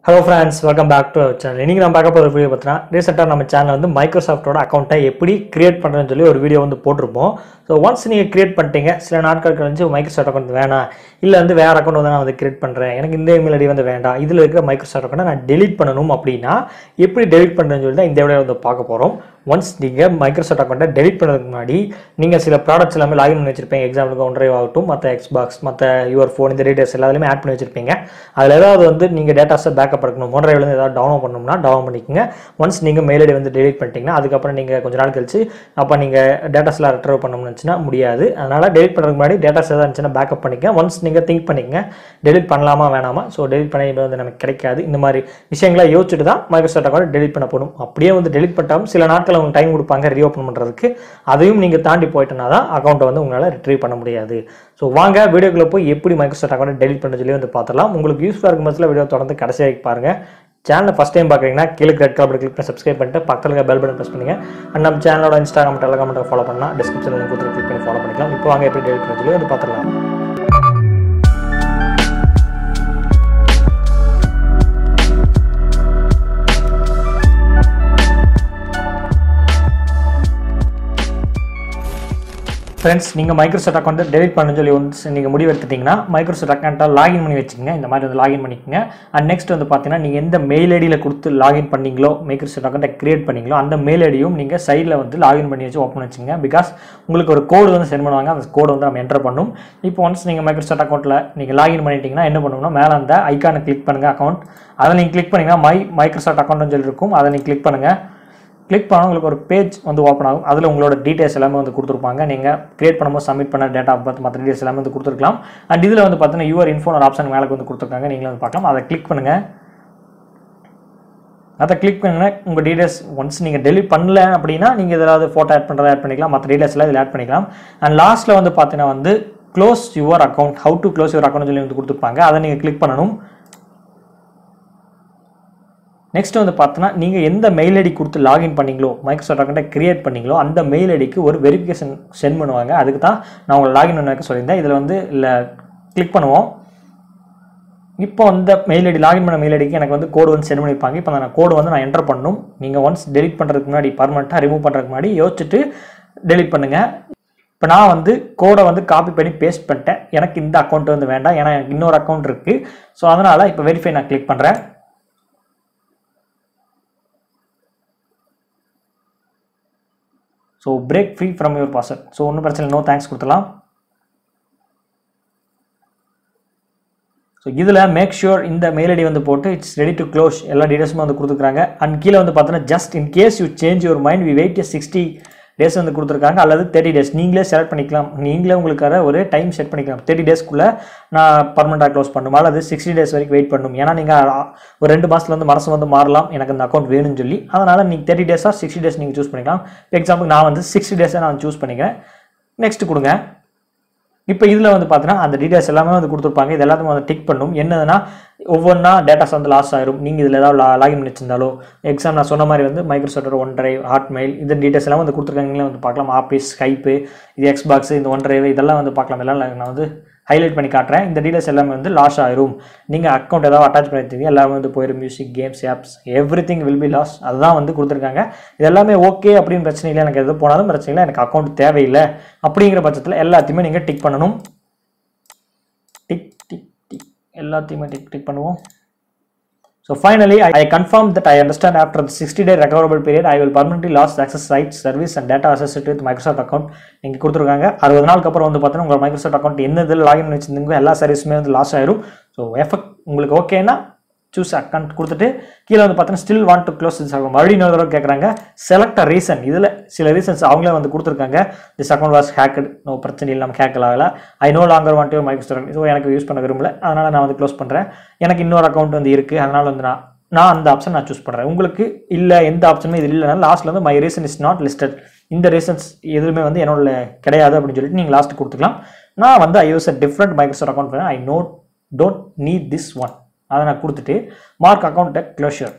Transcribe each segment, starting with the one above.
Hello friends, welcome back to our channel. இன்னைக்கு நம்ம பார்க்க போற வீடியோ பார்த்தா ரீசெண்டா நம்ம சேனல்ல வந்து மைக்ரோசாஃப்ட்டோட அக்கவுண்டை எப்படி கிரியேட் பண்றதுன்னு சொல்லி ஒரு வீடியோ வந்து போட்டுருப்போம். சோ once நீங்க கிரியேட் பண்ணிட்டீங்க, சில நாட்கள் கழிச்சு மைக்ரோசாஃப்ட் அக்கவுண்ட் வேணாம், இல்ல வந்து வேற அக்கவுண்ட் வந்து நான் வந்து கிரியேட் பண்றேன், எனக்கு இந்த இமெயில் ஐடி வந்து வேண்டாம், இதுல இருக்கிற மைக்ரோசாஃப்ட் அக்கவுண்டை நான் delete பண்ணனும் அப்படினா எப்படி delete பண்றதுன்னு சொல்லி தான் இந்த வீடியோல வந்து பார்க்க போறோம். once நீங்க மைக்ரோசாஃப்ட் அக்கவுண்டை delete பண்ணதுக்கு முன்னாடி நீங்க சில ப்ராடக்ட்ஸ் எல்லாமே லாகின் பண்ணி வச்சிருப்பீங்க. எக்ஸாம்பிளுக்கு OneDrive ஆகட்டும், மத்த Xbox, மத்த your phone இந்த டீடைல்ஸ் எல்லாத்தையுமே ஆட் பண்ணி வச்சிருப்பீங்க. அதுல ஏதாவது வந்து நீங்க டேட்டாஸை பேக்கப் எடுக்கணும், OneDrive ல ஏதாவது டவுன்லோட் பண்ணனும்னா டவுன்லோட் பண்ணிக்கங்க. once நீங்க மெயில் ஐடி வந்து delete பண்ணிட்டீங்கன்னா அதுக்கு அப்புறம் நீங்க கொஞ்ச நாள் கழிச்சு அப்ப நீங்க டேட்டாஸ்லாம் ரிட்ரைவ் பண்ணனும்னு நினைச்சா முடியாது. அதனால delete பண்றதுக்கு முன்னாடி டேட்டாஸ் ஏதாவது இருந்துச்சுனா பேக்கப் பண்ணிக்கங்க. once நீங்க திங்க் பண்ணிக்கங்க delete பண்ணலாமா வேணாமா. சோ delete பண்ண வந்து நமக்கு கிடைக்காது. இந்த மாதிரி விஷயங்களை யோசிச்சுட்டு தான் மைக்ரோசாஃப்ட் அக்கவுண்ட் delete பண்ண போணும். அப்படியே வந்து delete பண்ணிட்டாலும் சில நாட்கள் உங்களுக்கு டைம் கொடுப்பாங்க ரீஓபன் பண்றதுக்கு. அதையும் நீங்க தாண்டி போய்ட்டனா தான் அக்கவுண்ட் வந்து உங்களால ரிட்ரைவ் பண்ண முடியாது. சோ வாங்க வீடியோக்குள்ள போய் எப்படி மைக்ரோசாஃப்ட் அக்கவுண்ட் delete பண்ண சொல்லி வந்து பார்த்தலாம். உங்களுக்கு யூஸ்ஃபுல்லா இருக்கும் பட்சத்துல வீடியோ தொடர்ந்து கடைசி வரைக்கும் பாருங்க. சேனலை ஃபர்ஸ்ட் டைம் பார்க்குறீங்கன்னா கீழே ரெட் கலர் கிளிக் பண்ணி சப்ஸ்கிரைப் பண்ணிட்டு பக்கத்துல இருக்க பெல் பட்டன் பிரஸ் பண்ணுங்க. அண்ட் நம்ம சேனலோட இன்ஸ்டாகிராம் டெலிகிராம் ஃபாலோ பண்ணா டிஸ்கிரிப்ஷன்ல லிங்க் கொடுத்து கிளிக் பண்ணி ஃபாலோ பண்ணிக்கலாம். இப்போ வாங்க எப்படி delete பண்ண சொல்லி வந்து பார்த்தலாம். Friends, நீங்க மைக்ரோசாஃப்ட் அக்கவுண்ட் delete பண்ணனும் சொல்லி நீங்க முடிவு எடுத்துட்டீங்கன்னா மைக்ரோசாஃப்ட் அக்கவுண்ட லாகின் பண்ணி வெச்சுக்கங்க. இந்த மாதிரி வந்து லாகின் பண்ணிக்கங்க. அண்ட் நெக்ஸ்ட் வந்து பாத்தீங்கன்னா நீங்க எந்த மெயில் ஐடியில கொடுத்து லாகின் பண்ணீங்களோ, மைக்ரோசாஃப்ட் அக்கவுண்ட கிரியேட் பண்ணீங்களோ அந்த மெயில் ஐடியும் நீங்க சைடுல வந்து லாகின் பண்ணி வச்சு ஓபன் வச்சுங்க. பிகாஸ் உங்களுக்கு ஒரு கோட் வந்து சென்ட் பண்ணுவாங்க. அந்த கோட் வந்து நம்ம என்டர் பண்ணனும். இப்போ once நீங்க மைக்ரோசாஃப்ட் அக்கவுண்ட்ல நீங்க லாகின் பண்ணிட்டீங்கன்னா என்ன பண்ணனும்னா மேல அந்த ஐகானை கிளிக் பண்ணுங்க அக்கவுண்ட். அத நீங்க கிளிக் பண்ணீங்கன்னா மைக்ரோசாஃப்ட் அக்கவுண்ட்னு சொல்லி இருக்கும். அத நீங்க கிளிக் பண்ணுங்க. கிளிக் பண்ணா உங்களுக்கு ஒரு பேஜ் வந்து ஓபன் ஆகும். அதுல உங்களோட டீடைல்ஸ் எல்லாமே வந்து கொடுத்திருப்பாங்க. நீங்க கிரியேட் பண்ணும்போது சப்மிட் பண்ண டேட்டா ஆஃப் பர்த் மத்த டீடைல்ஸ் எல்லாமே வந்து கொடுத்திருக்கலாம். அண்ட் இதுல வந்து பாத்தீங்கன்னா யுவர் இன்ஃபோ ஒரு ஆப்ஷன் மேல வந்து கொடுத்திருக்காங்க. நீங்க வந்து பார்க்கலாம். அத கிளிக் பண்ணுங்க. அத கிளிக் பண்ணுங்க. உங்க டீடைல்ஸ் once நீங்க delete பண்ணல அப்படினா நீங்க ஏதாவது போட்டோ ஆட் பண்றதா ஆட் பண்ணிக்கலாம். மத்த டீடைல்ஸ் எல்லாம் இதுல ஆட் பண்ணிக்கலாம். அண்ட் லாஸ்ட்ல வந்து பாத்தீங்கன்னா வந்து close your account, how to close your account சொல்லி வந்து கொடுத்திருப்பாங்க. அத நீங்க கிளிக் பண்ணனும். நெக்ஸ்ட் வந்து பார்த்தனா நீங்க எந்த மெயில் ஐடி கொடுத்து லாகின் பண்ணீங்களோ, மைக்ரோசாஃப்ட் அக்கவுண்ட கிரியேட் பண்ணீங்களோ அந்த மெயில் ஐடிக்கு ஒரு வெரிஃபிகேஷன் சென்ட் பண்ணுவாங்க. அதுக்கு தான் நான் உங்களுக்கு லாகின் பண்ண வைக்க சொல்லியிருந்தேன். இதுல வந்து கிளிக் பண்ணுவோம். இப்போ அந்த மெயில் ஐடி லாகின் பண்ண மெயில் ஐடிக்கு எனக்கு வந்து கோட் வந்து சென்ட் பண்ணிருப்பாங்க. இப்போ நான் கோட் வந்து நான் என்டர் பண்ணனும். நீங்க once delete பண்றதுக்கு முன்னாடி பெர்மனன்ட்டா ரிமூவ் பண்றதுக்கு முன்னாடி யோசிச்சுட்டு delete பண்ணுங்க. இப்போ நான் வந்து கோட வந்து காப்பி பண்ணி பேஸ்ட் பண்ணிட்டேன். எனக்கு இந்த அக்கவுண்ட் வந்து வேண்டாம். ஏனா எனக்கு இன்னொரு அக்கவுண்ட் இருக்கு. சோ அதனால இப்போ வெரிஃபை நான் கிளிக் பண்றேன். So break free from your password. So ஒன்னும் பிரச்சனை இல்லை, no thanks கொடுத்தலாம். So இதுல make sure இந்த மெயில் ஐடி வந்து போட்டு it's ready to close எல்லா டீடைல்ஸும் வந்து கொடுத்துருக்காங்க. அண்ட் கீழ வந்து பார்த்தீங்கன்னா just in case you change your mind we wait 60 days வந்து கொடுத்துருக்காங்க அல்லது 30 டேஸ் நீங்களே செலக்ட் பண்ணிக்கலாம். நீங்களே உங்களுக்காக ஒரு டைம் செட் பண்ணிக்கலாம். 30 டேஸ்க்குள்ள நான் பெர்மனன்ட்டா க்ளோஸ் பண்ணனுமா அல்லது 60 டேஸ் வரைக்கும் வெயிட் பண்ணனும். ஏனா நீங்க ஒரு 2 மாசத்துல வந்து மனசு வந்து மாறலாம். எனக்கு இந்த அக்கவுண்ட் வேணும்னு சொல்லி. அதனால நீங்க 30 டேஸா 60 டேஸ் நீங்க சூஸ் பண்ணிக்கலாம். ஃபார் எக்ஸாம்பிள் நான் வந்து 60 டேஸா நான் சூஸ் பண்ணிக்கிறேன். நெக்ஸ்ட் கொடுங்க. இப்போ இதுல வந்து பார்த்தீங்கன்னா அந்த டீடைல்ஸ் எல்லாமே வந்து கொடுத்திருப்பாங்க. இது எல்லாத்தையும் வந்து டிக் பண்ணனும். என்னதுன்னா ஒவ்வொன்றா டேட்டாஸ் வந்து லாஸ் ஆயிரும். நீங்க இதுல ஏதாவது லாகின் பண்ணி வச்சிருந்தாலோ எக்ஸாம்பிள் நான் சொன்ன மாதிரி வந்து மைக்ரோசாஃப்ட் OneDrive, Hotmail இந்த டீடைல்ஸ் எல்லாம் வந்து கொடுத்திருக்காங்க. நீங்களே வந்து பார்க்கலாம். ஆபீஸ், ஸ்கைப், இது Xbox, இந்த OneDrive இதெல்லாம் வந்து பார்க்கலாம். எல்லாம் நான் வந்து ஹைலைட் பண்ணி காட்டுறேன். இந்த டீடைல்ஸ் எல்லாமே வந்து லாஸ் ஆயிரும். நீங்க அக்கவுண்ட் ஏதாவது அட்டாச் பண்ணிருந்தீங்க எல்லாமே வந்து போயிடும். Music, games, apps everything will be lost. அதுதான் வந்து கொடுத்திருக்காங்க. இது எல்லாமே ஓகே அப்படினு பிரச்சனை இல்லை. எனக்கு எது போனாலும் பிரச்சனை இல்லை. எனக்கு அக்கவுண்ட் தேவையில்லை அப்படிங்கிற பட்சத்துல எல்லாத்தையுமே நீங்க டிக் பண்ணனும். டிக் டிக் டிக் எல்லாத்தையுமே டிக் பண்ணுவோம். So finally, I confirm that I understand after the 60-day recoverable period, I will permanently lose access rights, service and data associated with Microsoft account. நீங்க கொடுத்திருக்காங்க. 60 நாளுக்கு அப்புறம் வந்து பார்த்தா உங்க Microsoft account என்ன இதுல லாகின் பண்ணி வச்சிருந்தீங்க எல்லா சர்வீஸுமே வந்து லாஸ் ஆயிரும். சோ எஃபெக்ட் உங்களுக்கு ஓகேனா choose account கொடுத்துட்டு கீழ வந்து பார்த்தா still want to close this account மறுபடியும் இன்னொரு தடவை கேக்குறாங்க. select a reason. இதுல சில ரீசன்ஸ் அவங்களே வந்து கொடுத்திருக்காங்க. this account was hacked. No பிரச்சனை இல்ல நம்ம ஹேக் ஆகல. I no longer want to Microsoft. So எனக்கு யூஸ் பண்ண விரும்பல. அதனால நான் வந்து க்ளோஸ் பண்றேன். எனக்கு இன்னொரு அக்கவுண்ட் வந்து இருக்கு. அதனால வந்து நான் அந்த ஆப்ஷன் நான் சூஸ் பண்றேன். உங்களுக்கு இல்ல எந்த ஆப்ஷனுமே இது இல்லனா லாஸ்ட்ல வந்து my reason is not listed. இந்த ரீசன்ஸ் எதுவுமே வந்து என்னோட கிடையாது அப்படி சொல்லிட்டு நீங்க லாஸ்ட் கொடுத்துக்கலாம். நான் வந்து I use a different Microsoft account. I don't need this one. அதை நான் கொடுத்துட்டு மார்க் அக்கவுண்ட் க்ளோஷர்.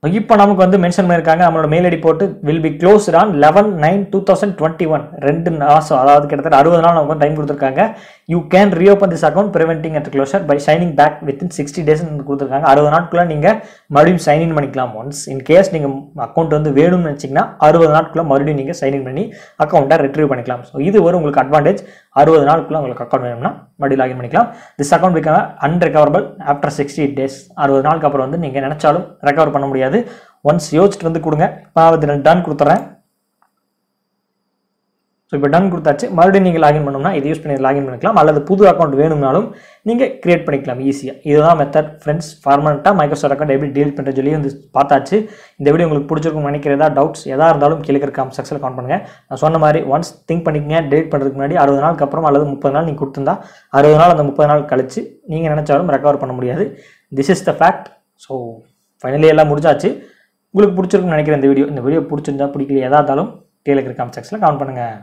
இப்போ நமக்கு வந்து மென்ஷன் பண்ணியிருக்காங்க நம்மளோட மெயில் ஐடி போட்டு வில் பி க்ளோஸ்ட் ஆன் 11/9/2021 2 மாதம் அதாவது கிட்டத்தட்ட 60 நாள் நமக்கு டைம் கொடுத்துருக்காங்க. You can reopen this account preventing at closure by signing back within 60 days கொடுத்துருக்காங்க. 60 நாட்குள்ளே நீங்கள் மறுபடியும் சைன்இன் பண்ணிக்கலாம். ஒன்ஸ் இன் கேஸ் நீங்கள் அக்கௌண்ட் வந்து வேணும்னு நினச்சிங்கன்னா 60 நாட்குள்ளே மறுபடியும் நீங்கள் சைன்இன் பண்ணி அக்கௌண்ட்டை ரிட்ரீவ் பண்ணிக்கலாம். ஸோ இது ஒரு உங்களுக்கு அட்வான்டேஜ். 60 நாளுக்குள்ளே உங்களுக்கு அக்கௌண்ட் வேணும்னா மறுபடியும் லாகின் பண்ணிக்கலாம். This account become unrecoverable after 60 days. 60 நாளுக்கு அப்புறம் வந்து நீங்கள் நினச்சாலும் ரெக்கவர் பண்ண முடியாது. ஒன்ஸ் யோசிச்சுட்டு வந்து கொடுங்க. இப்போ நான் டன் கொடுத்துட்றேன். ஸோ இப்போ டன் கொடுத்தாச்சு. மறுபடியும் நீங்கள் லாகின் பண்ணணும்னா இது யூஸ் பண்ணி லாகின் பண்ணிக்கலாம். அல்லது புது அக்கௌண்ட் வேணும்னாலும் நீங்கள் கிரியேட் பண்ணிக்கலாம் ஈஸியாக. இதுதான் மெத்தட் ஃப்ரெண்ட்ஸ். ஃபார்மட்டாக மைக்ரோசாஃப்ட் அக்கௌண்ட் எப்படி டீல் பண்ணுற சொல்லி வந்து பார்த்தாச்சு. இந்த வீடியோ உங்களுக்கு பிடிச்சிருக்கும் நினைக்கிறதா டவுட்ஸ் எதாக இருந்தாலும் கீழே இருக்க காமெண்ட் செக்ஷனில் கமெண்ட் பண்ணுங்கள். நான் சொன்ன மாதிரி ஒன்ஸ் திங்க் பண்ணிக்கங்க. டெலிட் பண்ணுறதுக்கு முன்னாடி 60 நாளுக்கு அப்புறம் அல்லது 30 நாள் நீங்கள் கொடுத்துருந்தா 60 நாள் அந்த 30 நாள் கழிச்சு நீங்கள் நினச்சாலும் ரெக்கவர் பண்ண முடியாது. This is the fact. So finally எல்லாம் முடிஞ்சாச்சு. உங்களுக்கு பிடிச்சிருக்குன்னு நினைக்கிறேன் இந்த வீடியோ பிடிச்சிருந்தா பிடிக்கல எதாக இருந்தாலும் கீழே இருக்கிற காமெண்ட் செக்ஷனில் கமெண்ட் பண்ணுங்கள்.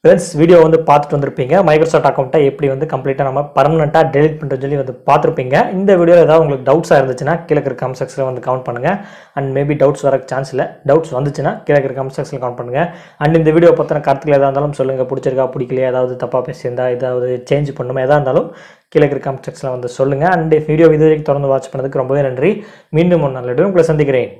ஃப்ரெண்ட்ஸ் வீடியோ வந்து பார்த்துட்டு வந்திருப்பீங்க. மைக்ரோசாஃப்ட் அக்கௌண்ட்டை எப்படி வந்து கம்ப்ளீட்டாக நம்ம பர்மனெண்ட்டாக டெலிட் பண்ணுறது சொல்லி வந்து பார்த்துருப்பீங்க. இந்த வீடியோவில் ஏதாவது உங்களுக்கு டவுட்ஸாக இருந்துச்சுன்னா கீழே இருக்கிற கமெண்ட் செக்ஷனில் வந்து கமெண்ட் பண்ணுங்கள். அண்ட் மேபி டவுட்ஸ் வர சான்ஸ் இல்லை. டவுட்ஸ் வந்துச்சுன்னா கீழே இருக்கிற கமெண்ட் செக்ஷனில் கமெண்ட் பண்ணுங்கள். அண்ட் இந்த வீடியோ பற்றின கருத்துக்கள் எதாக இருந்தாலும் சொல்லுங்கள். பிடிச்சிருக்கா பிடிக்கலையா ஏதாவது தப்பாக பேசியிருந்தா ஏதாவது சேஞ்ச் பண்ணணுமா எதாக இருந்தாலும் கீழே இருக்கிற கமெண்ட் செக்ஷனில் வந்து சொல்லுங்கள். அண்ட் வீடியோ இது வரைக்கும் தொடர்ந்து வாட்ச் பண்ணதுக்கு ரொம்பவே நன்றி. மீண்டும் ஒரு நல்ல வீடியோ உங்களை சந்திக்கிறேன்.